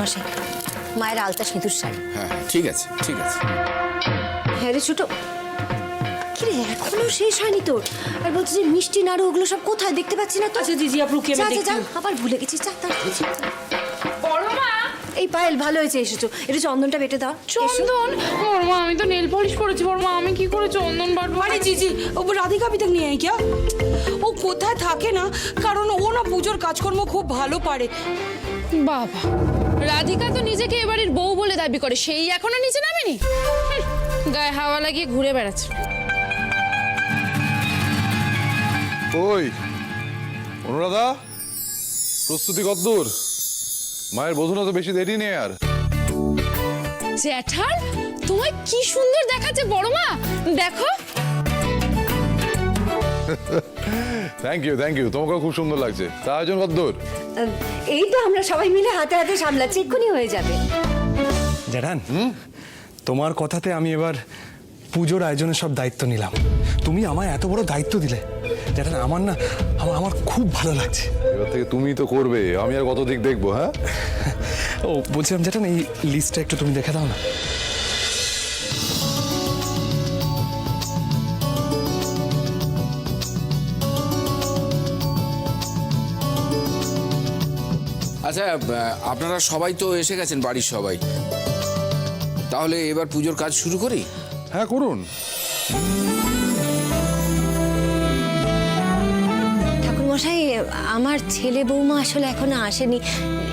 ঠাকুরমশাই, মায়ের আলতা সিঁদুর শাড়ি। হ্যাঁ ঠিক আছে ঠিক আছে। হ্যাঁ রে ছোট, কিরে এখনো শেষ হয়নি তোর? আর বলছি যে মিষ্টি নাড়ু ওগুলো সব কোথায় দেখতে পাচ্ছি না তো। আচ্ছা দিদি আপু কি আমি যা, যা, দেখছি। যা, আবার ভুলে গেছিস, যা তাড়াতাড়ি যা। বড় মা এই পায়েল ভালো হয়েছে এসেছো, একটু চন্দনটা বেটে দাও। এসো। চন্দন, বড় মা আমি তো নেল পলিশ করেছি, বড় মা আমি কি করে চন্দন বাটবো? अरे जीजी वो राधिका अभी तक नहीं आई क्या? ও কোথায় থাকে না, কারণ ও না পুজোর কাজকর্ম খুব ভালো পারে। বাবা, রাধিকা তো নিজেকে এবারের বউ বলে দাবি করে, সেই এখনো নিচে নামেনি। গায়ে হাওয়া লাগিয়ে ঘুরে বেড়াচ্ছে। ওই অনুরাধা, প্রস্তুতি কতদূর? মায়ের বোধনা তো বেশি দেরি নেই আর। জ্যাঠান তোমায় কি সুন্দর দেখাচ্ছে বড় মা, দেখো। থ্যাংক ইউ, তোমাকেও খুব সুন্দর লাগছে। তা আয়োজন কতদূর? এই তো আমরা সবাই মিলে হাতে হাতে সামলাচ্ছি, এক্ষুনি হয়ে যাবে। জ্যাঠান, তোমার কথাতে আমি এবার পুজোর আয়োজনের সব দায়িত্ব নিলাম। তুমি আমায় এত বড় দায়িত্ব দিলে জ্যাঠান, আমার না আমার খুব ভালো লাগছে। এবার থেকে তুমি তো করবে, আমি আর কত দিক দেখবো? হ্যাঁ, ও বলছিলাম জ্যাঠান, এই লিস্টটা একটু তুমি দেখে দাও না। আচ্ছা আপনারা সবাই তো এসে গেছেন, বাড়ির সবাই, তাহলে এবার পুজোর কাজ শুরু করি। হ্যাঁ করুন। ঠাকুরমশাই, আমার ছেলে বৌমা আসলে এখনো আসেনি,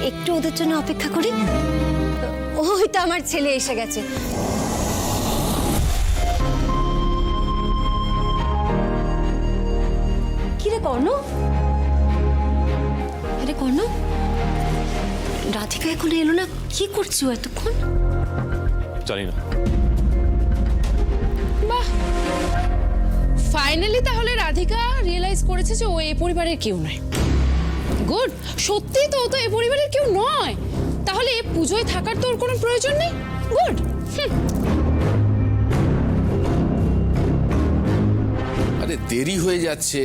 একটু ওদের জন্য অপেক্ষা করি। ওই তো আমার ছেলে এসে গেছে। কিরে কর্ণ, আরে কর্ণ, রাধিকা এখনো এলো না, কি করছো এতক্ষণ? জানি না। বাহ, ফাইনালি তাহলে রাধিকা রিয়েলাইজ করেছে যে ও এই পরিবারের কেউ নয়। গুড, সত্যি তো ও তো এই পরিবারের কেউ নয়, তাহলে এই পুজোয় থাকার তো ওর কোনো প্রয়োজন নেই। গুড। আরে দেরি হয়ে যাচ্ছে,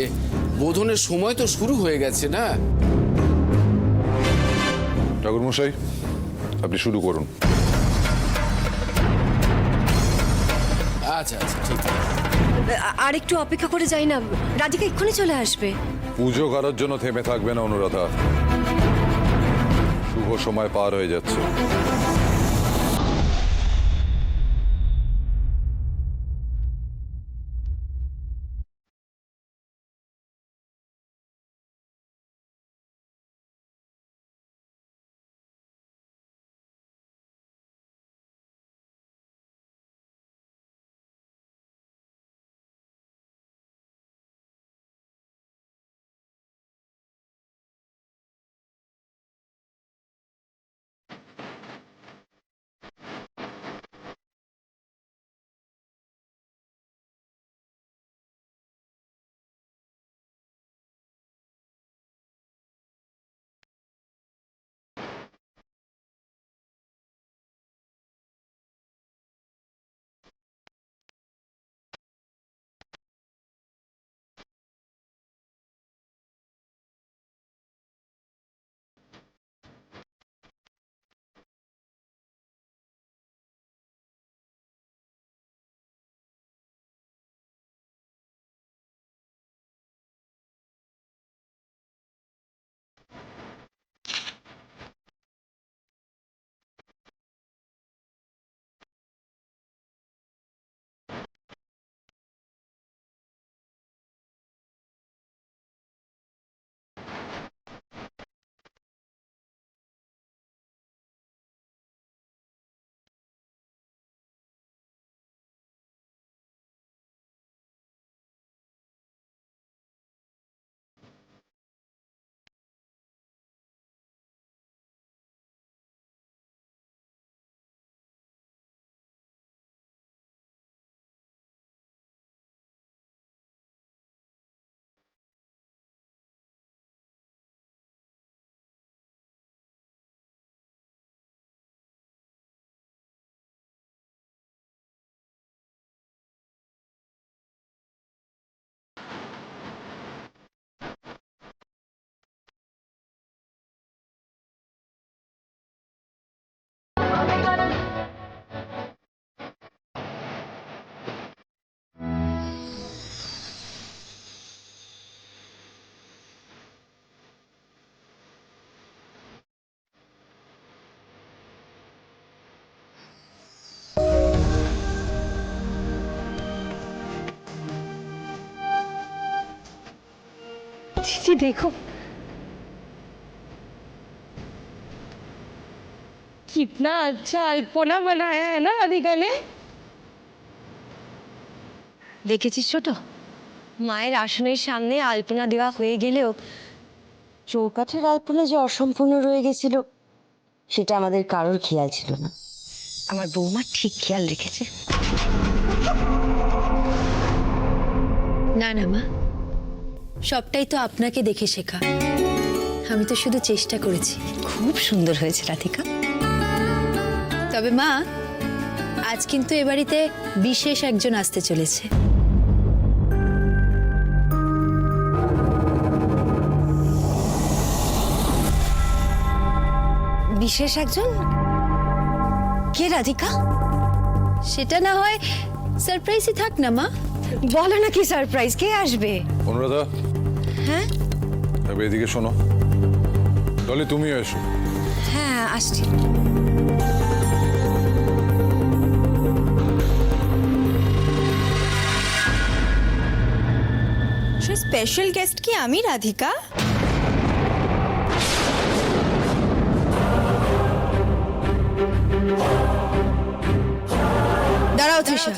বোধনের সময় তো শুরু হয়ে গেছে না। ঠাকুরমশাই, আপনি শুরু করুন। আচ্ছা আচ্ছা ঠিক আছে। আর একটু অপেক্ষা করে যাই না, রাধিকা এক্ষুনি চলে আসবে। পুজো করার জন্য থেমে থাকবে না অনুরাধা, শুভ সময় পার হয়ে যাচ্ছে। दीदी देखो कितना अच्छा अल्पना बनाया है ना राधिका ने। দেখেছিস ছোট, মায়ের আসনের সামনে আলপনা দেওয়া হয়ে গেলেও চৌকাঠের আলপনা যে অসম্পূর্ণ রয়ে গেছিল সেটা আমাদের কারোর খেয়াল ছিল না। আমার বৌমা ঠিক খেয়াল রেখেছে। না না মা, সবটাই তো আপনাকে দেখে শেখা। আমি তো শুধু চেষ্টা করেছি। খুব সুন্দর হয়েছে রাধিকা। তবে মা, আজ কিন্তু এ বাড়িতে বিশেষ একজন আসতে চলেছে। বিশেষ একজন? কে রাধিকা? সেটা না হয় সারপ্রাইজই থাক না মা। বলো না কি সারপ্রাইজ, কে আসবে? অনুরাধা, হ্যাঁ এবার এদিকে শোনো। তাহলে তুমিও এসো। হ্যাঁ আসছি। স্পেশাল গেস্ট কি আমি রাধিকা? দাঁড়াও তৃষা।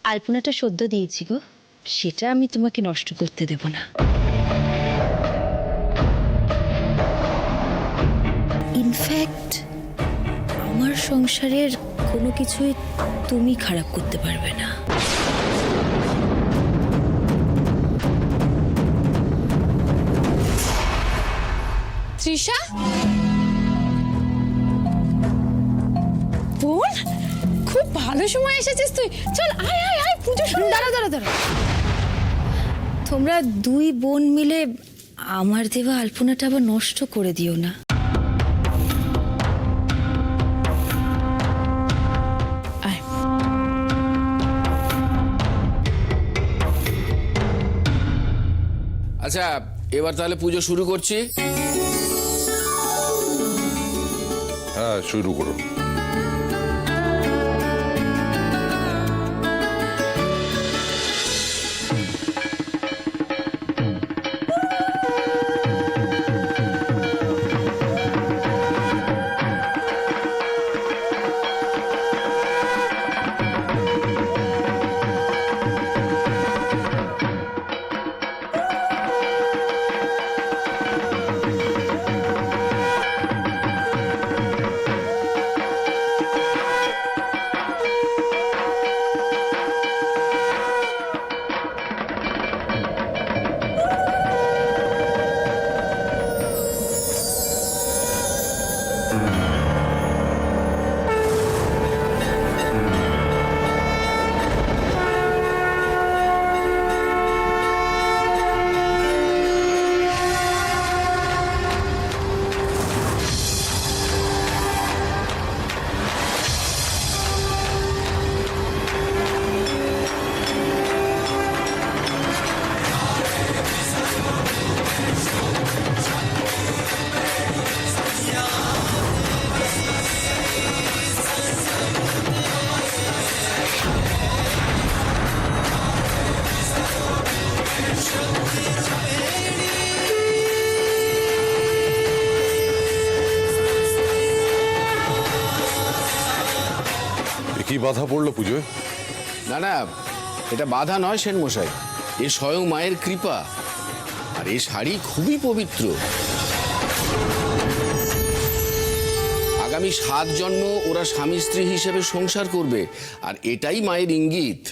আলপনাটা সদ্য দিয়েছি গো, সেটা আমি তোমাকে নষ্ট করতে দেব না। ইনফ্যাক্ট আমার সংসারের কোনো কিছুই তুমি খারাপ করতে পারবে না। তৃষা, বোন, খুব ভালো সময় এসেছিস তুই। চল আয় আয় আয়, পুজো শুরু। দাঁড়া দাঁড়া দাঁড়া, তোমরা দুই বোন মিলে আমার দেওয়া আলপনাটা আবার নষ্ট করে দিও না। আয়। আচ্ছা, এবার তাহলে পুজো শুরু করছি। হ্যাঁ, শুরু করুন। কি বাধা পড়লো পুজোয়? না না, এটা বাধা নয় সেন মশাই, এ স্বয়ং মায়ের কৃপা। আর এই শাড়ি খুবই পবিত্র। আগামী 7 জন্ম ওরা স্বামী স্ত্রী হিসেবে সংসার করবে, আর এটাই মায়ের ইঙ্গিত।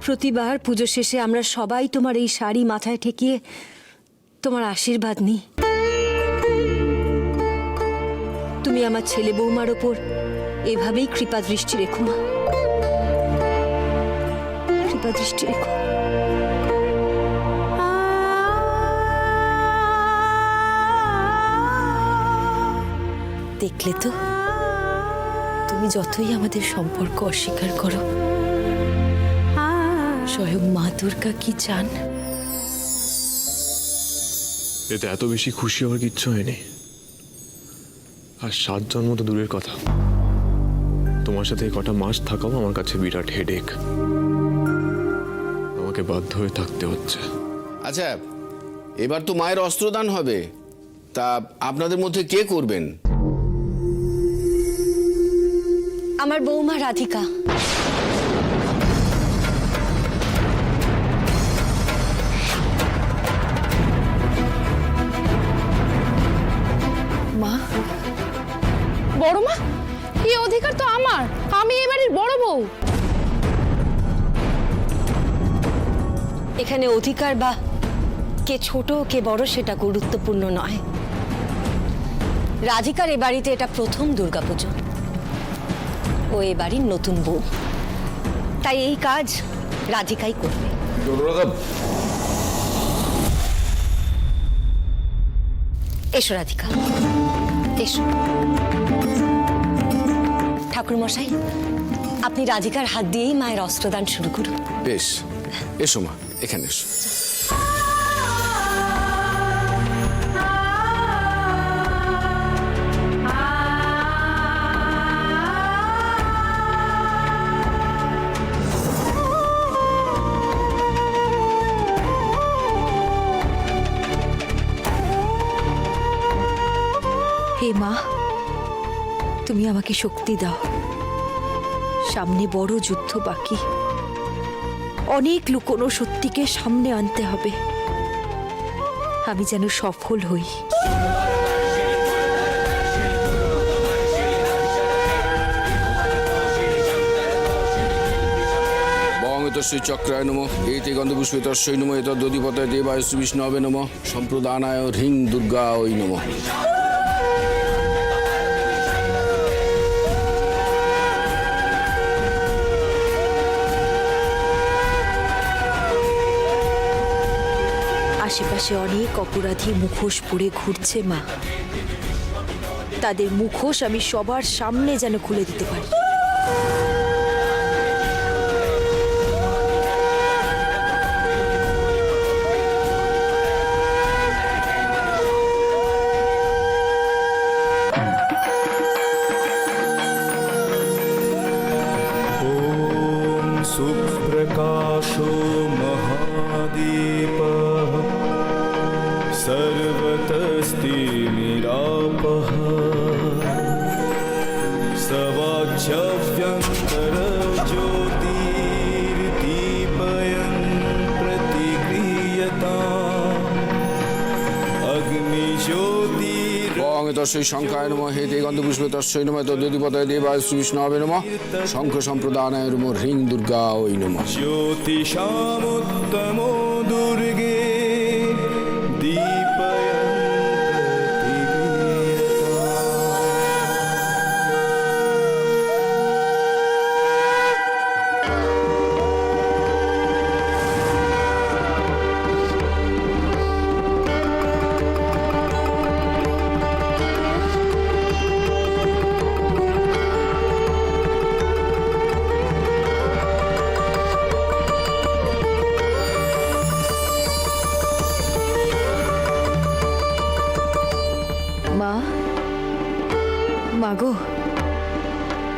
প্রতিবার পুজো শেষে আমরা সবাই তোমার এই শাড়ি মাথায় ঠেকিয়ে তোমার আশীর্বাদ নিই। তুমি আমার ছেলে বৌমার ওপর এভাবেই কৃপা দৃষ্টি রেখো মা, কৃপা দৃষ্টি রেখো। দেখলে তো, তুমি যতই আমাদের সম্পর্ক অস্বীকার করো, স্বয়ং মা দুর্গা কি চান। এতে এত বেশি খুশি হওয়ার কিচ্ছু হয়নি। আর 7 জন্ম তো দূরের কথা, তোমার সাথে এই কটা মাস থাকাও আমার কাছে বিরাট হেডেক। আমাকে বাধ্য হয়ে থাকতে হচ্ছে। আচ্ছা, এবার তো মায়ের অস্ত্রদান হবে, তা আপনাদের মধ্যে কে করবেন? আমার বৌমা রাধিকা। মা, বড় মা, এই অধিকার তো আমার, আমি এই বাড়ির বড় বউ। এখানে অধিকার বা কে ছোট কে বড় সেটা গুরুত্বপূর্ণ নয়। রাধিকার এ বাড়িতে এটা প্রথম দুর্গাপুজো, ও এ বাড়ির নতুন বউ, তাই এই কাজ রাধিকাই করবে। এসো রাধিকা, এসো। ঠাকুর মশাই, আপনি রাধিকার হাত দিয়েই মায়ের অস্ত্রদান শুরু করুন। বেশ, এসো মা, এখানে এসো। হে মা, তুমি আমাকে শক্তি দাও। সামনে বড় যুদ্ধ বাকি, অনেক লুকোনো সত্যিকে সামনে আনতে হবে। আমি যেন সফল হই। বঙ্গতস্যৈ চক্রায় নমঃ, এতে গন্ধপুষ্পে তস্যৈ নমঃ, এতদ্দধিপতয়ে দেবায় বিষ্ণবে নমঃ, সম্প্রদানায় হ্রিং দুর্গায় নমঃ। আশেপাশে অনেক অপরাধী মুখোশ পরে ঘুরছে মা, তাদের মুখোশ আমি সবার সামনে যেন খুলে দিতে পারি। सुप्रकाशो महादीपः सर्वतस्तिमिरापः सवाच्यभ्यन्तरज्योतिर्दीपयन् प्रतिगृह्यताम् अग्निज्योति বঙ্গতস্যৈ শঙ্খায় নমঃ, হেতে গন্ধপুষ্পে তস্যৈ নমঃ, এতদ্দধিপতয়ে দেবায় বিষ্ণবে নমঃ, শঙ্খ সম্প্রদানায় নমঃ, হ্রিং দুর্গায় নমঃ। ज्योतिषामुत्तमो दुर्गे दीपयन् মা, মাগো,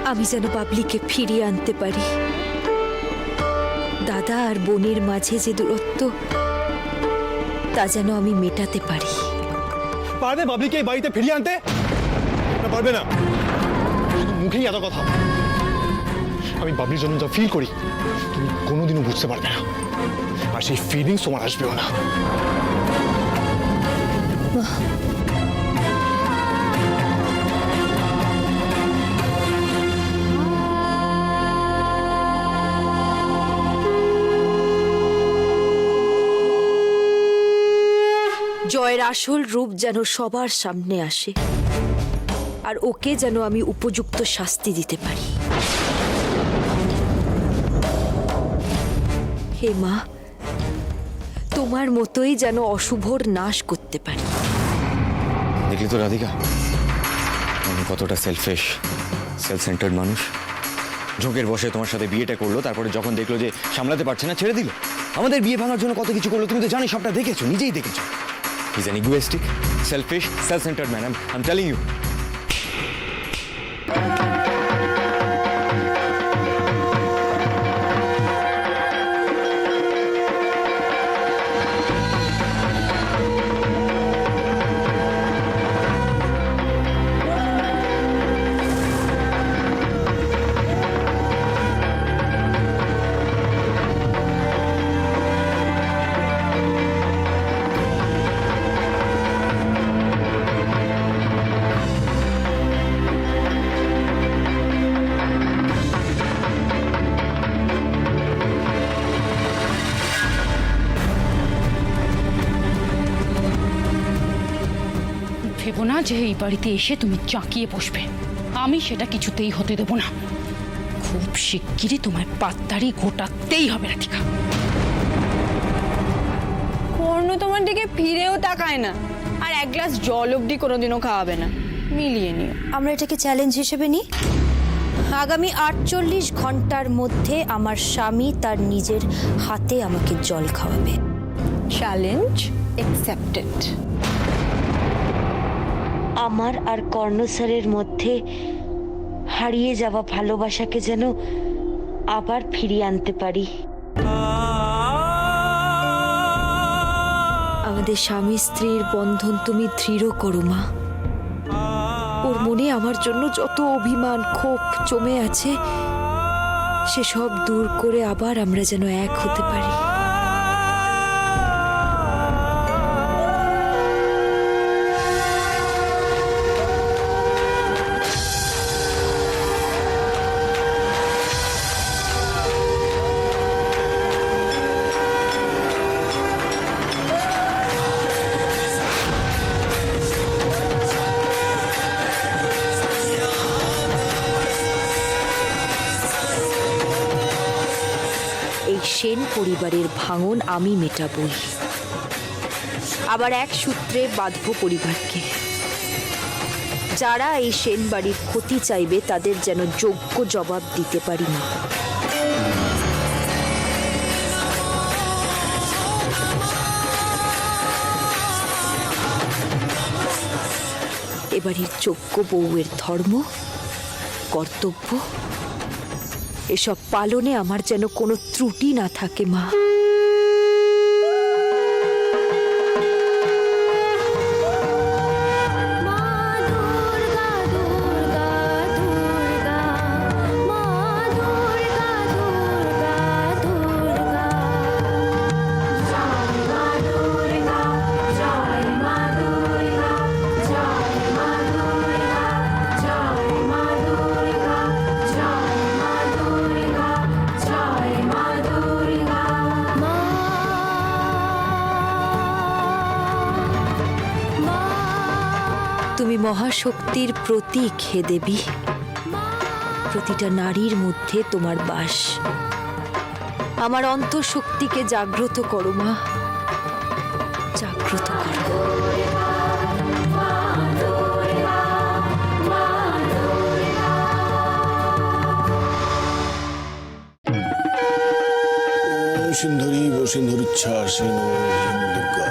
আমি যেন বাবলিকে ফিরিয়ে আনতে পারি। দাদা আর বোনের মাঝে যে দূরত্ব, তা যেন আমি মেটাতে পারি। পারবে বাবলিকে এই বাড়িতে ফিরিয়ে আনতে? না, পারবে না। শুধু মুখেই এত কথা। আমি বাবলির জন্য যা ফিল করি তুমি কোনোদিনও বুঝতে পারবে না, আর সেই ফিলিংস তোমার আসবেও না। জয়ের আসল রূপ যেন সবার সামনে আসে, আর ওকে যেন আমি উপযুক্ত শাস্তি দিতে পারি। হে মা, তোমার মতোই যেন অশুভর নাশ করতে পারি। দেখলি তো রাধিকা, আমি কতটা সেলফিশ, সেলফ সেন্টার্ড মানুষ। ঝোঁকের বসে তোমার সাথে বিয়েটা করলো, তারপরে যখন দেখলো যে সামলাতে পারছে না ছেড়ে দিল। আমাদের বিয়ে ভাঙার জন্য কত কিছু করলো, তুমি তো জানি, সবটা দেখেছো, নিজেই দেখেছো। Is an egoistic, selfish, self centred man, I am telling you. ভেবো না যে এই বাড়িতে এসে তুমি চাকিয়ে বসবে, আমি সেটা কিছুতেই হতে দেব না। খুব শিগগিরই তোমার পাত্তারি ঘোটাতেই হবে রাধিকা। কর্ণ তোমার দিকে ফিরেও তাকায় না, আর এক গ্লাস জল অবধি কোনোদিনও খাওয়াবে না। মিলিয়ে নিও। আমরা এটাকে চ্যালেঞ্জ হিসেবে নিই। আগামী 48 ঘন্টার মধ্যে আমার স্বামী তার নিজের হাতে আমাকে জল খাওয়াবে। Challenge accepted. আমার আর কর্ণ স্যারের মধ্যে হারিয়ে যাওয়া ভালোবাসাকে যেন আবার ফিরিয়ে আনতে পারি। আমাদের স্বামী স্ত্রীর বন্ধন তুমি দৃঢ় করো মা। ওর মনে আমার জন্য যত অভিমান ক্ষোভ জমে আছে, সেসব দূর করে আবার আমরা যেন এক হতে পারি। এই সেন পরিবারের ভাঙন আমি মেটাবই, আবার এক সূত্রে বাঁধব পরিবারকে। যারা এই সেন বাড়ির ক্ষতি চাইবে তাদের যেন যোগ্য জবাব দিতে পারি না। এবারের যোগ্য বউয়ের ধর্ম, কর্তব্য এসব পালনে আমার যেন কোনো ত্রুটি না থাকে মা। তুমি মহাশক্তির প্রতীক হে দেবী। প্রতিটা নারীর মধ্যে তোমার বাস। আমার অন্তঃশক্তিকে জাগ্রত করো মা, জাগ্রত করো। সুন্দরী বসুন্ধরিচ্ছাসীন দুর্গা।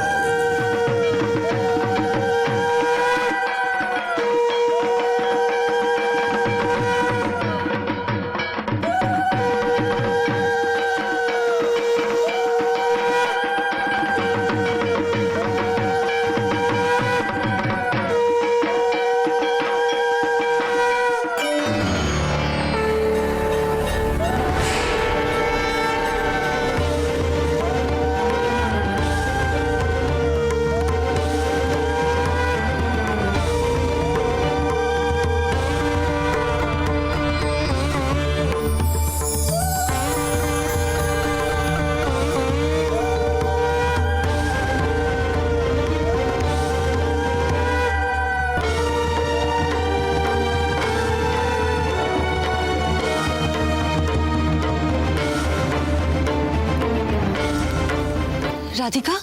রাধিকা,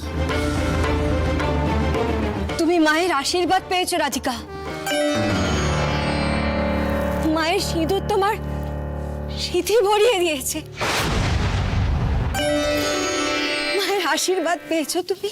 তুমি মায়ের আশীর্বাদ পেয়েছো রাধিকা। মায়ের সিঁদুর তোমার সিঁথি ভরিয়ে দিয়েছে। মায়ের আশীর্বাদ পেয়েছো তুমি।